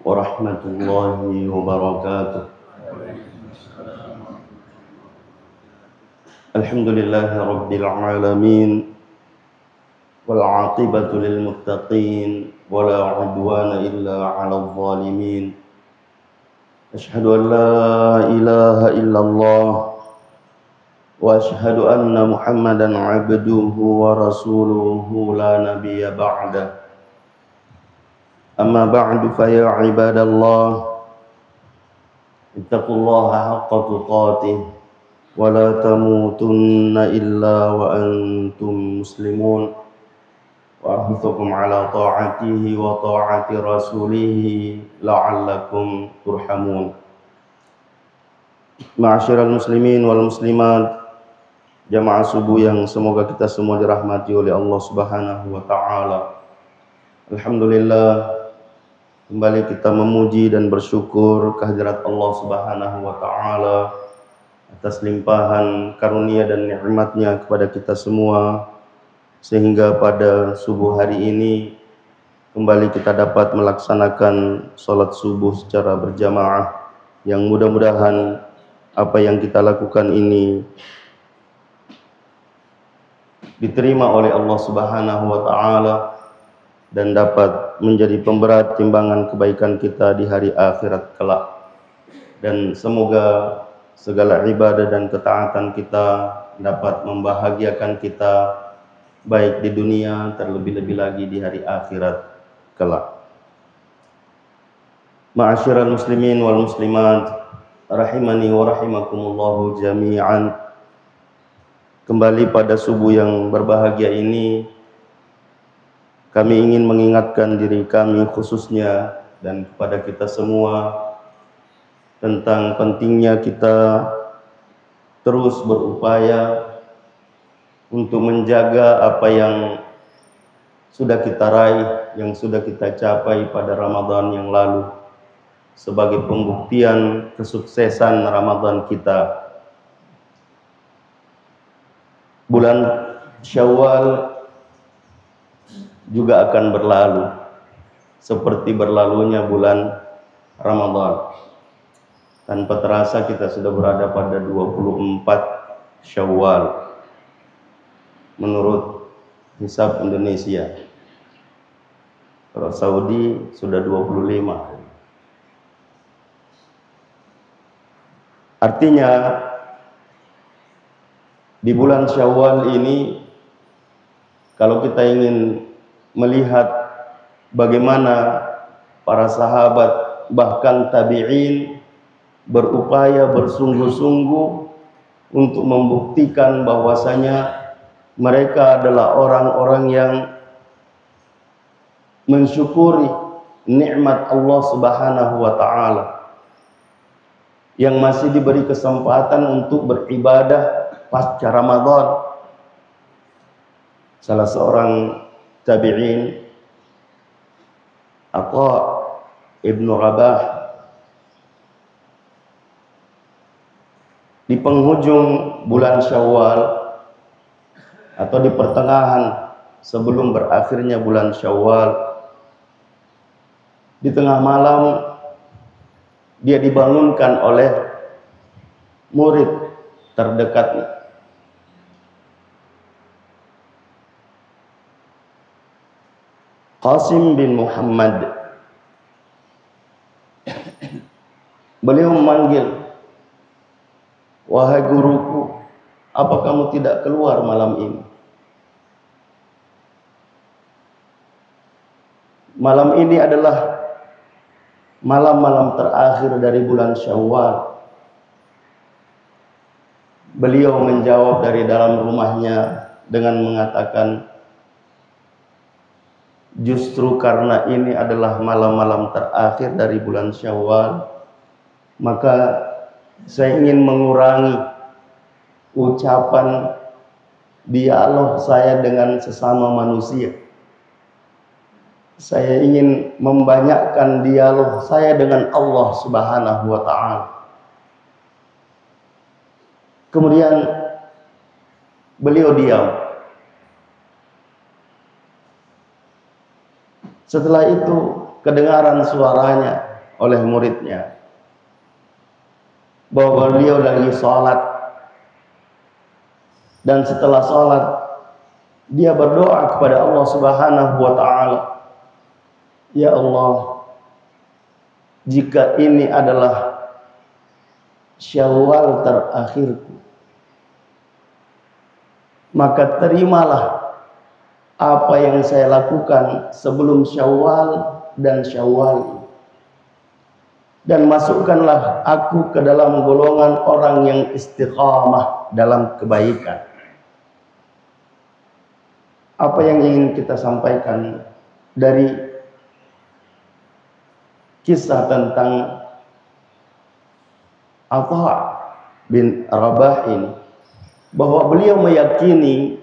warahmatullahi wabarakatuh. Alhamdulillahi rabbil alamin wal 'aqibatu lil muttaqin wala 'udwana illa 'alal zalimin. Asyhadu an la ilaha illallah wa asyhadu anna Muhammadan 'abduhu wa rasuluhu la nabiyya ba'dah. Amma ba'du fa ya ibadallah ittaqullaha haqqa tuqatih wa la tamutunna illa wa antum muslimun wa ahuthukum ala ta'atihi wa ta'ati rasulihi la'allakum turhamun. Ma'asyiral muslimin wal muslimat, jamaah subuh yang semoga kita semua dirahmati oleh Allah Subhanahu wa taala. Alhamdulillah, kembali kita memuji dan bersyukur kehadirat Allah Subhanahu wa taala atas limpahan karunia dan nikmatnya kepada kita semua, sehingga pada subuh hari ini kembali kita dapat melaksanakan sholat subuh secara berjamaah, yang mudah-mudahan apa yang kita lakukan ini diterima oleh Allah Subhanahu wa taala dan dapat menjadi pemberat timbangan kebaikan kita di hari akhirat kelak. Dan semoga segala ibadah dan ketaatan kita dapat membahagiakan kita baik di dunia, terlebih-lebih lagi di hari akhirat kelak. Ma'asyiral muslimin wal muslimat, rahimani wa rahimakumullahu jami'an. Kembali pada subuh yang berbahagia ini, kami ingin mengingatkan diri kami khususnya dan kepada kita semua tentang pentingnya kita terus berupaya untuk menjaga apa yang sudah kita raih, yang sudah kita capai pada Ramadan yang lalu, sebagai pembuktian kesuksesan Ramadan kita. Bulan Syawal juga akan berlalu seperti berlalunya bulan Ramadan. Tanpa terasa kita sudah berada pada 24 Syawal menurut hisab Indonesia. Kalau Saudi sudah 25. Artinya di bulan Syawal ini, kalau kita ingin melihat bagaimana para sahabat bahkan tabi'in berupaya bersungguh-sungguh untuk membuktikan bahwasanya mereka adalah orang-orang yang mensyukuri nikmat Allah Subhanahu wa taala, yang masih diberi kesempatan untuk beribadah pasca Ramadan. Salah seorang tabi'in, Atha ibn Rabah, di penghujung bulan Syawal atau di pertengahan sebelum berakhirnya bulan Syawal, di tengah malam dia dibangunkan oleh murid terdekatnya. Qasim bin Muhammad. Beliau memanggil, "Wahai guruku, apa kamu tidak keluar malam ini?" Malam ini adalah malam-malam terakhir dari bulan Syawal. Beliau menjawab dari dalam rumahnya dengan mengatakan, "Justru karena ini adalah malam-malam terakhir dari bulan Syawal, maka saya ingin mengurangi ucapan dialog saya dengan sesama manusia. Saya ingin membanyakkan dialog saya dengan Allah Subhanahu wa taala." Kemudian beliau diam. Setelah itu kedengaran suaranya, oleh muridnya bahwa beliau lagi sholat, dan setelah sholat dia berdoa kepada Allah Subhanahu wa ta'ala, ya Allah, jika ini adalah Syawal terakhirku, maka terimalah apa yang saya lakukan sebelum Syawal dan Syawal, dan masukkanlah aku ke dalam golongan orang yang istiqamah dalam kebaikan. Apa yang ingin kita sampaikan dari kisah tentang Atha bin Rabah ini, bahwa beliau meyakini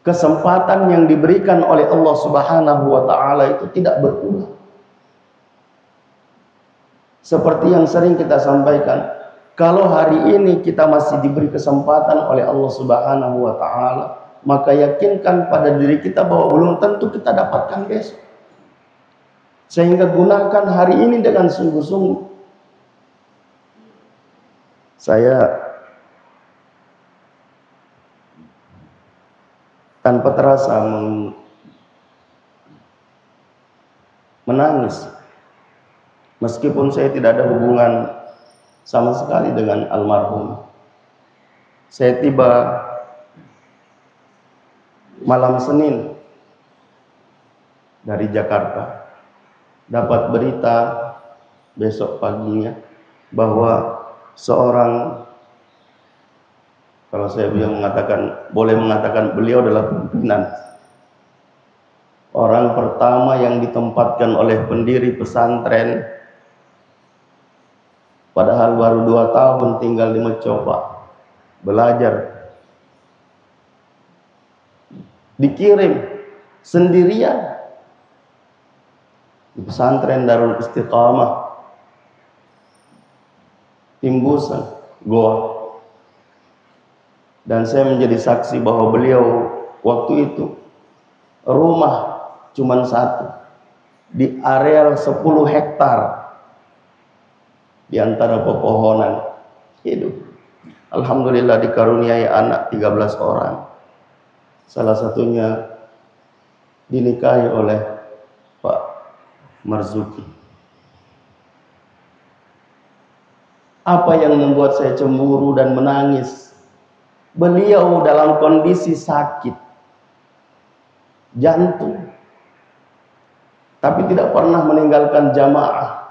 kesempatan yang diberikan oleh Allah Subhanahu wa ta'ala itu tidak berulang. Seperti yang sering kita sampaikan, kalau hari ini kita masih diberi kesempatan oleh Allah Subhanahu wa ta'ala, maka yakinkan pada diri kita bahwa belum tentu kita dapatkan besok. Sehingga gunakan hari ini dengan sungguh-sungguh. Saya tanpa terasa menangis, meskipun saya tidak ada hubungan sama sekali dengan almarhum. Saya tiba malam Senin dari Jakarta, dapat berita besok paginya bahwa seorang, kalau saya boleh mengatakan beliau adalah pimpinan, orang pertama yang ditempatkan oleh pendiri pesantren, padahal baru 2 tahun tinggal di Mecoba belajar, dikirim sendirian di pesantren Darul Istiqamah Timbusan, Goa. Dan saya menjadi saksi bahwa beliau waktu itu rumah cuma 1 di areal 10 hektar di antara pepohonan hidup. Alhamdulillah dikaruniai anak 13 orang. Salah satunya dinikahi oleh Pak Marzuki. Apa yang membuat saya cemburu dan menangis? Beliau dalam kondisi sakit jantung, tapi tidak pernah meninggalkan jamaah,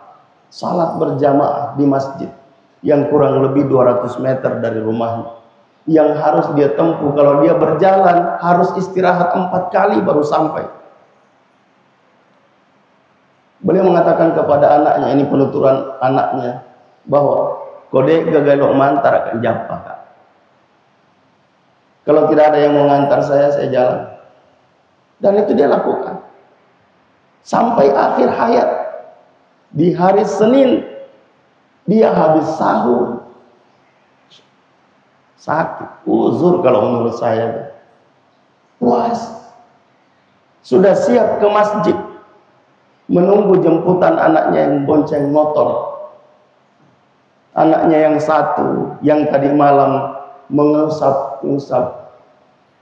salat berjamaah di masjid yang kurang lebih 200 meter dari rumahnya, yang harus dia tempuh. Kalau dia berjalan harus istirahat 4 kali baru sampai. Beliau mengatakan kepada anaknya, ini penuturan anaknya, bahwa kode gagalok mantar akan jumpa, Kak. Kalau tidak ada yang mau ngantar saya jalan. Dan itu dia lakukan sampai akhir hayat. Di hari Senin dia habis sahur, sakit, uzur kalau menurut saya, puas, sudah siap ke masjid menunggu jemputan anaknya yang bonceng motor. Anaknya yang 1 yang tadi malam mengusap-usap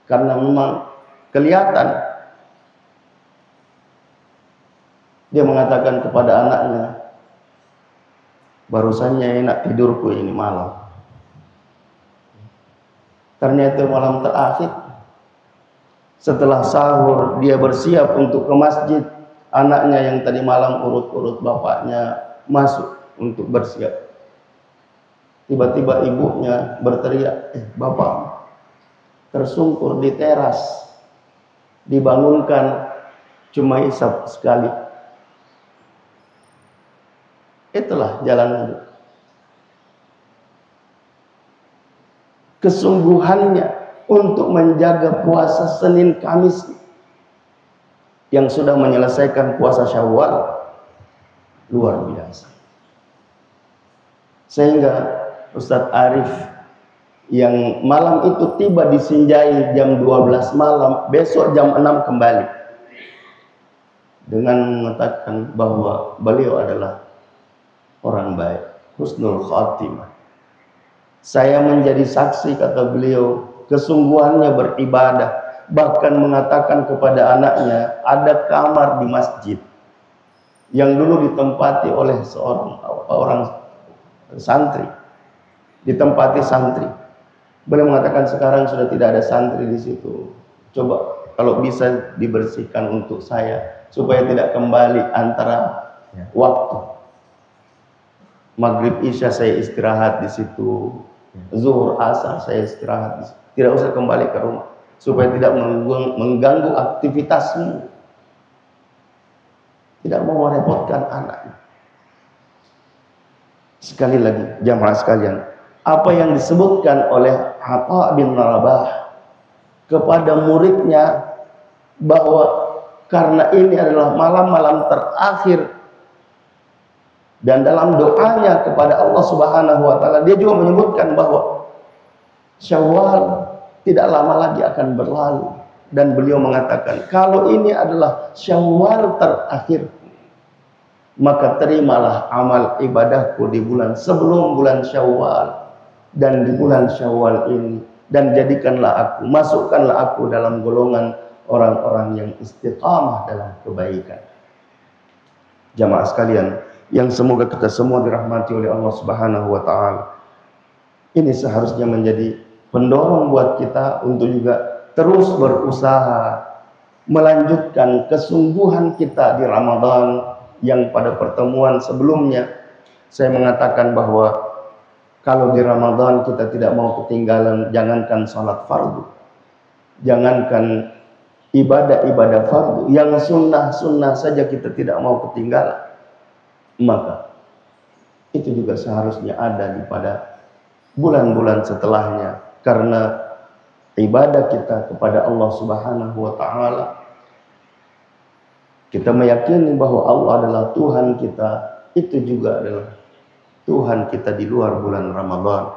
karena memang kelihatan. Dia mengatakan kepada anaknya, barusannya enak tidurku ini malam. Ternyata malam terakhir setelah sahur dia bersiap untuk ke masjid. Anaknya yang tadi malam urut-urut bapaknya masuk untuk bersiap. Tiba-tiba ibunya berteriak, bapak tersungkur di teras, dibangunkan, cuma isap sekali. Itulah jalan hidup. Kesungguhannya untuk menjaga puasa Senin Kamis yang sudah menyelesaikan puasa Syawal luar biasa. Sehingga Ustadz Arif yang malam itu tiba di Sinjai jam 12 malam, besok jam 6 kembali. dengan mengatakan bahwa beliau adalah orang baik, husnul khatimah. Saya menjadi saksi, kata beliau, kesungguhannya beribadah, bahkan mengatakan kepada anaknya, ada kamar di masjid yang dulu ditempati oleh orang santri, ditempati santri. Beliau mengatakan sekarang sudah tidak ada santri di situ. Coba kalau bisa dibersihkan untuk saya supaya tidak kembali antara waktu maghrib isya saya istirahat di situ, zuhur asar saya istirahat di situ. Tidak usah kembali ke rumah supaya tidak mengganggu aktivitasmu. Tidak mau merepotkan anak. Sekali lagi jamaah sekalian, apa yang disebutkan oleh Atha bin Rabah kepada muridnya bahwa karena ini adalah malam-malam terakhir, dan dalam doanya kepada Allah Subhanahu wa taala dia juga menyebutkan bahwa Syawal tidak lama lagi akan berlalu, dan beliau mengatakan kalau ini adalah Syawal terakhir, maka terimalah amal ibadahku di bulan sebelum bulan Syawal dan di bulan Syawal ini, dan jadikanlah aku, masukkanlah aku dalam golongan orang-orang yang istiqamah dalam kebaikan. Jamaah sekalian, yang semoga kita semua dirahmati oleh Allah Subhanahu wa taala. Ini seharusnya menjadi pendorong buat kita untuk juga terus berusaha melanjutkan kesungguhan kita di Ramadan, yang pada pertemuan sebelumnya saya mengatakan bahwa kalau di Ramadan kita tidak mau ketinggalan, jangankan sholat fardu, jangankan ibadah-ibadah fardu, yang sunnah-sunnah saja kita tidak mau ketinggalan, maka itu juga seharusnya ada pada bulan-bulan setelahnya, karena ibadah kita kepada Allah Subhanahu wa taala, kita meyakini bahwa Allah adalah Tuhan kita, itu juga adalah Tuhan kita di luar bulan Ramadan.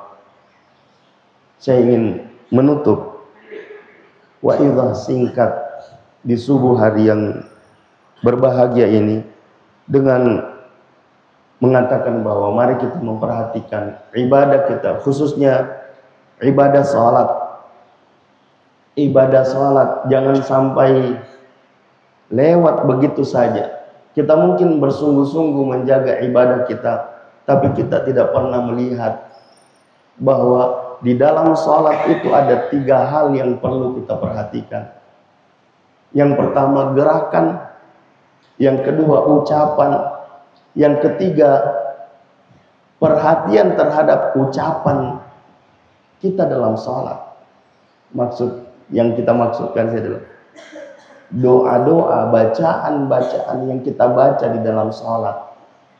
Saya ingin menutup wa'idhah singkat di subuh hari yang berbahagia ini dengan mengatakan bahwa mari kita memperhatikan ibadah kita, khususnya ibadah sholat. Ibadah sholat jangan sampai lewat begitu saja. Kita mungkin bersungguh-sungguh menjaga ibadah kita, tapi kita tidak pernah melihat bahwa di dalam sholat itu ada 3 hal yang perlu kita perhatikan. Yang pertama gerakan, yang kedua ucapan, yang ketiga perhatian terhadap ucapan kita dalam sholat. Maksud yang kita maksudkan adalah doa-doa, bacaan-bacaan yang kita baca di dalam sholat.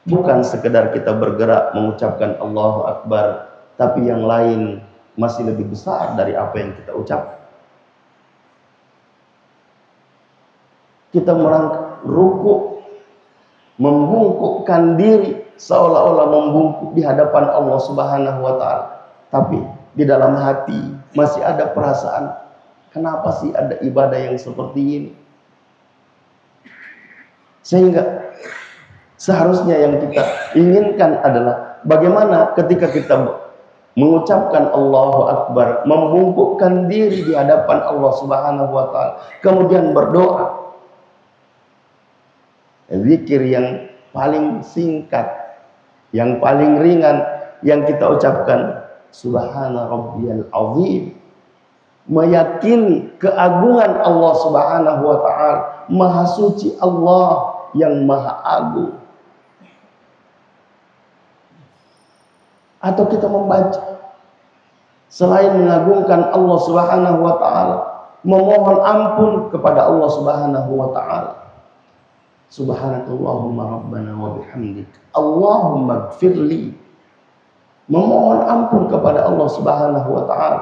Bukan sekedar kita bergerak mengucapkan Allahu Akbar, tapi yang lain masih lebih besar dari apa yang kita ucapkan. Kita merangkak ruku, membungkukkan diri seolah-olah membungkuk di hadapan Allah Subhanahu wa taala, tapi di dalam hati masih ada perasaan, kenapa sih ada ibadah yang seperti ini? Sehingga seharusnya yang kita inginkan adalah bagaimana ketika kita mengucapkan Allahu Akbar, membungkukkan diri di hadapan Allah Subhanahu wa taala, kemudian berdoa. Zikir yang paling singkat, yang paling ringan yang kita ucapkan, Subhana Rabbiyal Azim, meyakini keagungan Allah Subhanahu wa taala, maha suci Allah yang maha agung. Atau kita membaca selain mengagungkan Allah Subhanahu wa taala, memohon ampun kepada Allah Subhanahu wa taala. Subhanakallahumma rabbana wa bihamdik Allahumma ighfirli, memohon ampun kepada Allah Subhanahu wa taala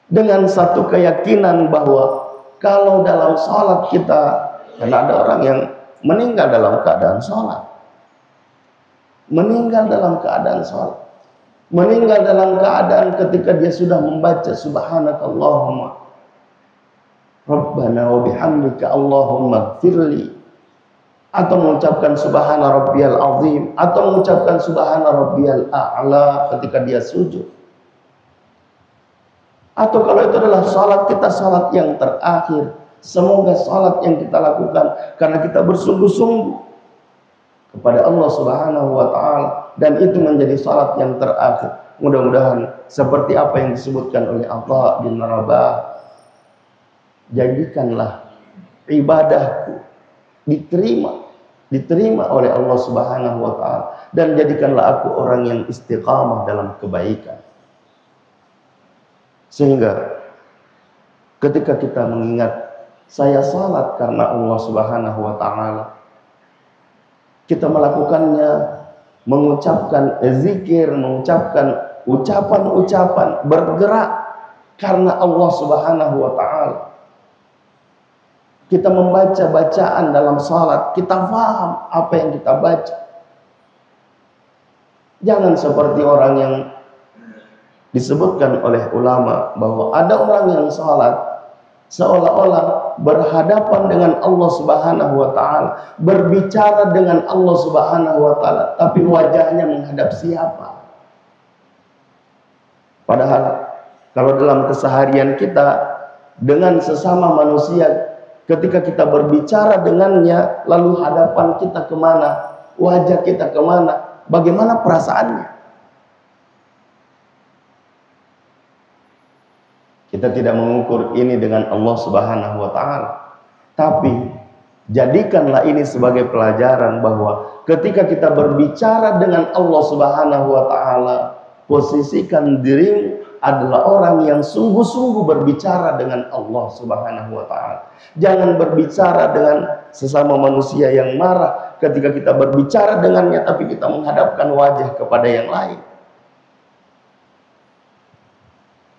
dengan satu keyakinan bahwa kalau dalam salat kita, karena ada orang yang meninggal dalam keadaan salat, meninggal dalam keadaan salat, meninggal dalam keadaan ketika dia sudah membaca Subhanakallahumma rabbana wa bihamdika Allahumma ighfirli, atau mengucapkan subhana rabbiyal azim, atau mengucapkan subhana rabbiyal a'la ketika dia sujud. Atau kalau itu adalah salat kita, salat yang terakhir, semoga salat yang kita lakukan karena kita bersungguh-sungguh kepada Allah Subhanahu wa taala dan itu menjadi salat yang terakhir. Mudah-mudahan seperti apa yang disebutkan oleh Atha bin Rabah, jadikanlah ibadahku diterima oleh Allah Subhanahu wa taala dan jadikanlah aku orang yang istiqamah dalam kebaikan. Sehingga ketika kita mengingat saya salat karena Allah Subhanahu wa taala, kita melakukannya mengucapkan zikir, mengucapkan ucapan-ucapan, bergerak karena Allah Subhanahu wa taala. Kita membaca bacaan dalam salat, kita paham apa yang kita baca. Jangan seperti orang yang disebutkan oleh ulama bahwa ada orang yang salat seolah-olah berhadapan dengan Allah Subhanahu wa taala, berbicara dengan Allah Subhanahu wa taala, tapi wajahnya menghadap siapa? Padahal kalau dalam keseharian kita dengan sesama manusia, ketika kita berbicara dengannya, lalu hadapan kita kemana, wajah kita kemana, bagaimana perasaannya? Kita tidak mengukur ini dengan Allah Subhanahu wa taala. Tapi jadikanlah ini sebagai pelajaran bahwa ketika kita berbicara dengan Allah Subhanahu wa taala, posisikan dirimu adalah orang yang sungguh-sungguh berbicara dengan Allah Subhanahu wa taala. Jangan berbicara dengan sesama manusia yang marah ketika kita berbicara dengannya tapi kita menghadapkan wajah kepada yang lain.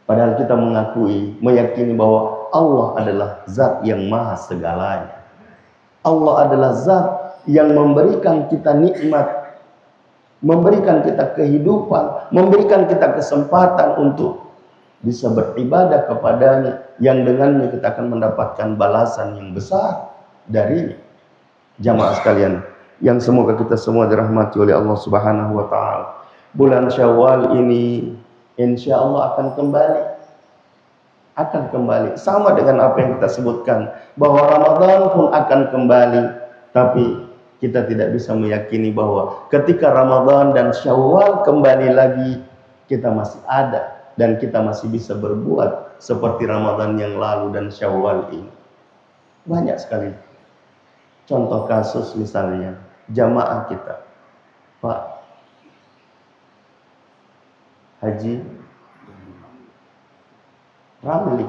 Padahal kita meyakini bahwa Allah adalah zat yang maha segalanya. Allah adalah zat yang memberikan kita nikmat, memberikan kita kehidupan, memberikan kita kesempatan untuk bisa beribadah kepadanya, yang dengannya kita akan mendapatkan balasan yang besar darinya. Jamaah sekalian, yang semoga kita semua dirahmati oleh Allah Subhanahu wa taala. Bulan Syawal ini insya Allah akan kembali sama dengan apa yang kita sebutkan bahwa Ramadan pun akan kembali, tapi kita tidak bisa meyakini bahwa ketika Ramadan dan Syawal kembali lagi kita masih ada dan kita masih bisa berbuat seperti Ramadan yang lalu dan Syawal ini. Banyak sekali contoh kasus, misalnya jamaah kita, Pak Haji Ramli,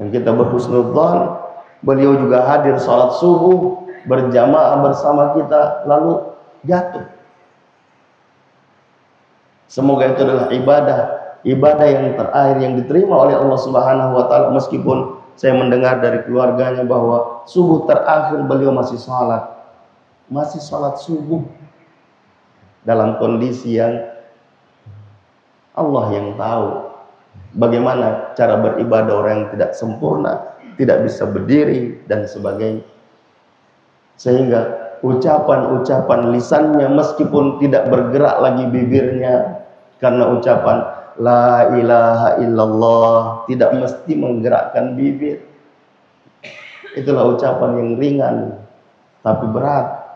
yang kita berhusnudzon, beliau juga hadir sholat subuh berjamaah bersama kita, lalu jatuh. Semoga itu adalah ibadah yang terakhir yang diterima oleh Allah Subhanahu wa taala, meskipun saya mendengar dari keluarganya bahwa subuh terakhir beliau masih sholat subuh dalam kondisi yang Allah yang tahu bagaimana cara beribadah orang yang tidak sempurna, tidak bisa berdiri dan sebagainya. Sehingga ucapan-ucapan lisannya meskipun tidak bergerak lagi bibirnya karena ucapan la ilaha illallah tidak mesti menggerakkan bibir. Itulah ucapan yang ringan tapi berat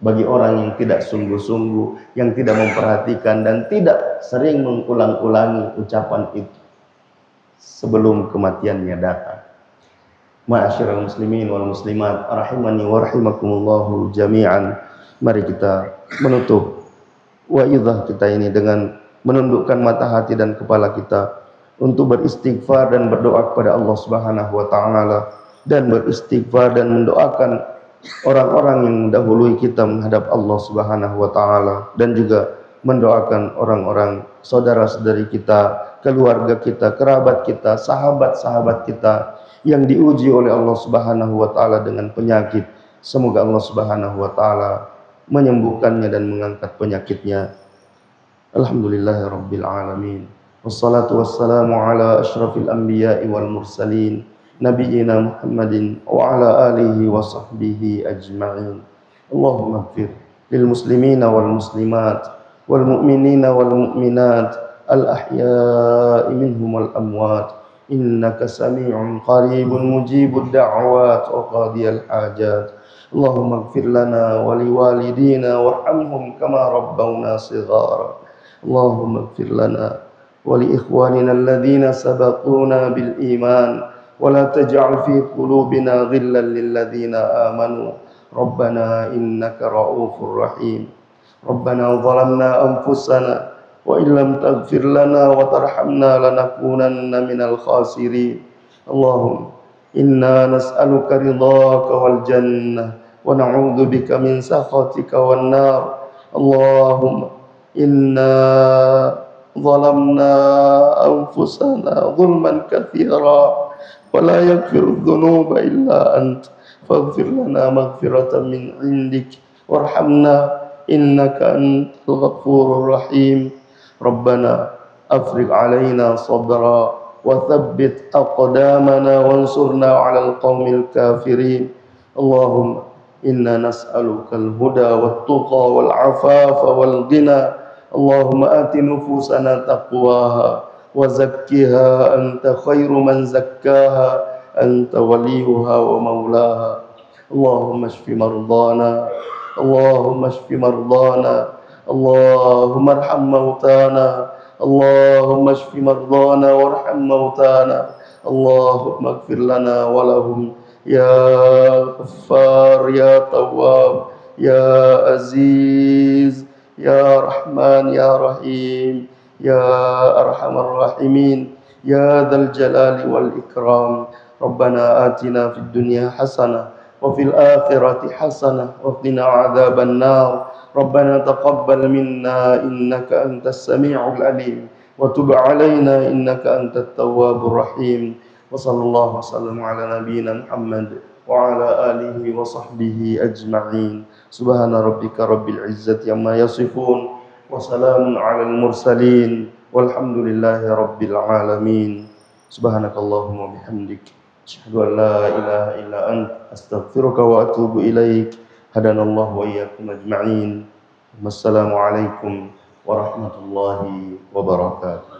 bagi orang yang tidak sungguh-sungguh, yang tidak memperhatikan dan tidak sering mengulang-ulangi ucapan itu sebelum kematiannya datang. Ma'asyiral muslimin wal muslimat rahimani wa rahimakumullahu jami'an. Mari kita menutup wa'idhah kita ini dengan menundukkan mata hati dan kepala kita untuk beristighfar dan berdoa kepada Allah Subhanahu wa taala, dan beristighfar dan mendoakan orang-orang yang mendahului kita menghadap Allah Subhanahu wa taala, dan juga mendoakan orang-orang saudara-saudari kita, keluarga kita, kerabat kita, sahabat-sahabat kita yang diuji oleh Allah Subhanahu wa taala dengan penyakit. Semoga Allah Subhanahu wa taala menyembuhkannya dan mengangkat penyakitnya. Alhamdulillahirabbil alamin. Wassalatu wassalamu ala asyrafil anbiya'i wal mursalin نبينا محمد وعلى آله وصحبه أجمعين. اللهم اغفر للمسلمين والمسلمات والمؤمنين والمؤمنات الأحياء منهم والأموات إنك سميع قريب مجيب الدعوات وقاضي الحاجات. اللهم اغفر لنا ولوالدينا وارحمهم كما ربونا صغارا. اللهم اغفر لنا ولإخواننا الذين سبقونا بالإيمان ولا تجعل في قلوبنا غلا للذين آمنوا ربنا إنك رؤوف رحيم. ربنا ظلمنا أنفسنا وإن لم تغفر لنا وترحمنا لنكونن من الخاسرين. اللهم إنا نسألك رضاك والجنة ونعوذ بك من سخطك والنار. اللهم إنا ظلمنا أنفسنا ظلما كثيرا ولا يغفر الذنوب إلا أنت فاغفر لنا مغفرة من عندك وارحمنا إنك أنت الغفور الرحيم. ربنا أفرغ علينا صبرا وثبت أقدامنا وانصرنا على القوم الكافرين. اللهم إنا نسألك الهدى والتقى والعفاف والغنى. اللهم آت نفوسنا تقواها وزكها أنت خير من زكاها أنت وليها ومولاها. اللهم اشف مرضانا اللهم اشف مرضانا اللهم ارحم موتانا اللهم اشف مرضانا وارحم موتانا. اللهم اغفر لنا ولهم يا غفار يا تواب يا عزيز يا رحمن يا رحيم يا أرحم الراحمين يا ذا الجلال والإكرام. ربنا آتنا في الدنيا حسنة وفي الآخرة حسنة وقنا عذاب النار. ربنا تقبل منا إنك أنت السميع العليم وتب علينا إنك أنت التواب الرحيم. وصلى الله وسلم على نبينا محمد وعلى آله وصحبه أجمعين. سبحان ربك رب العزة عما يصفون وسلام على المرسلين والحمد لله رب العالمين. سبحانك اللهم وبحمدك أشهد أن لا إله إلا أنت أستغفرك وأتوب إليك. هدانا الله وإياكم أجمعين. والسلام عليكم ورحمة الله وبركاته.